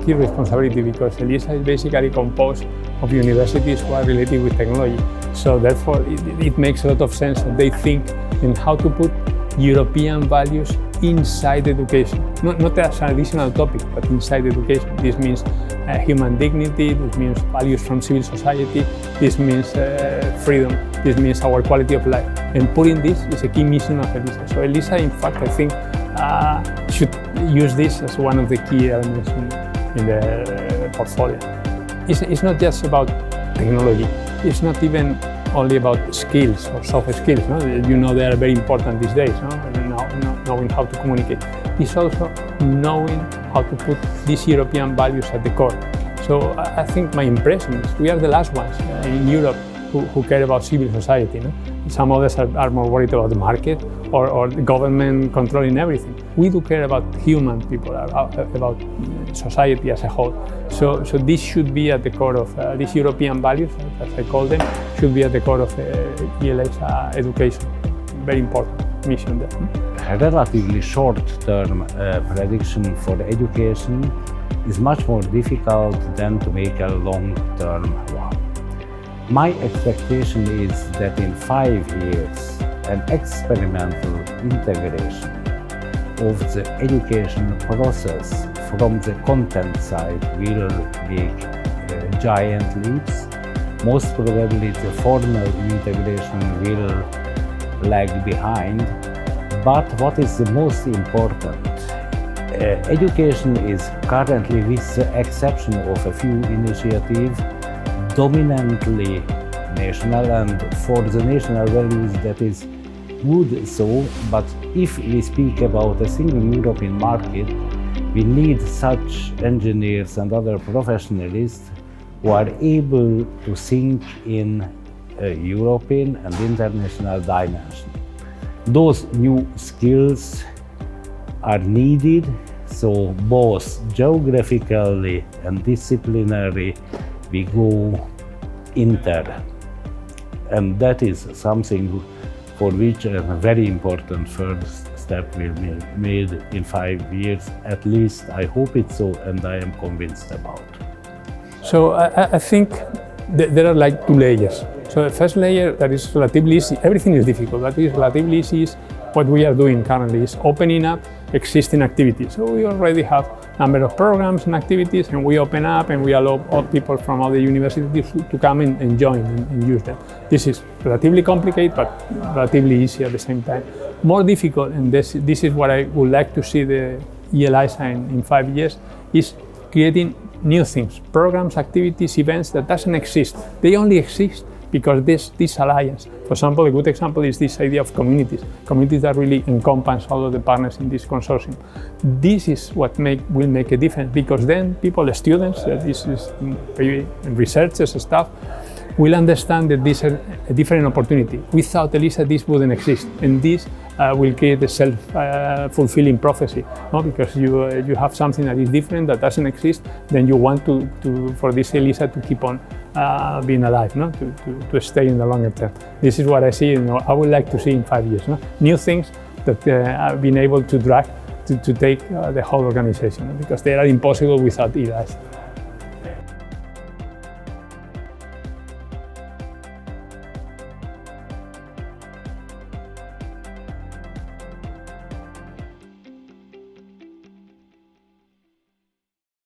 key responsibility because EELISA is basically composed of universities who are related with technology. So therefore, it makes a lot of sense that they think in how to put European values inside education. Not as an additional topic, but inside education. This means human dignity, this means values from civil society, this means freedom, this means our quality of life. And putting this is a key mission of EELISA. So EELISA, in fact, I think should use this as one of the key elements in the portfolio. It's not just about technology. It's not even only about skills or soft skills. No? You know they are very important these days. No? Knowing how to communicate. It's also knowing how to put these European values at the core. So I think my impression is we are the last ones in Europe who care about civil society. No? Some others are more worried about the market or the government controlling everything. We do care about human people, about society as a whole. So this should be at the core of these European values, as I call them, should be at the core of EELISA education. Very important mission there. A relatively short-term prediction for education is much more difficult than to make a long-term one. My expectation is that in 5 years, an experimental integration of the education process from the content side will make giant leaps. Most probably the formal integration will lag behind. But what is the most important? Education is currently, with the exception of a few initiatives, dominantly national, and for the national values that is good so, but if we speak about a single European market, we need such engineers and other professionals who are able to think in a European and international dimension. Those new skills are needed, so both geographically and disciplinarily we go inter. And that is something for which a very important first step will be made in 5 years. At least I hope it's so, and I am convinced about. So I think there are like 2 layers. So the first layer that is relatively easy, everything is difficult, but is relatively easy is what we are doing currently is opening up existing activities. So we already have a number of programs and activities, and we open up and we allow all people from all the universities to come and join and use them. This is relatively complicated, but relatively easy at the same time. More difficult, and this is what I would like to see the EELISA in 5 years, is creating new things, programs, activities, events that doesn't exist. They only exist because this alliance. For example, a good example is this idea of communities that really encompass all of the partners in this consortium. This is what will make a difference, because then people, the students, this is researchers and staff, will understand that this is a different opportunity. Without EELISA, this wouldn't exist, and this will create a self-fulfilling prophecy, no? Because you have something that is different, that doesn't exist, then you want for this EELISA to keep on being alive, no? to stay in the longer term. This is what I see. I would like to see in 5 years. No? New things that I've been able to drag to take the whole organization, because they are impossible without EELISA.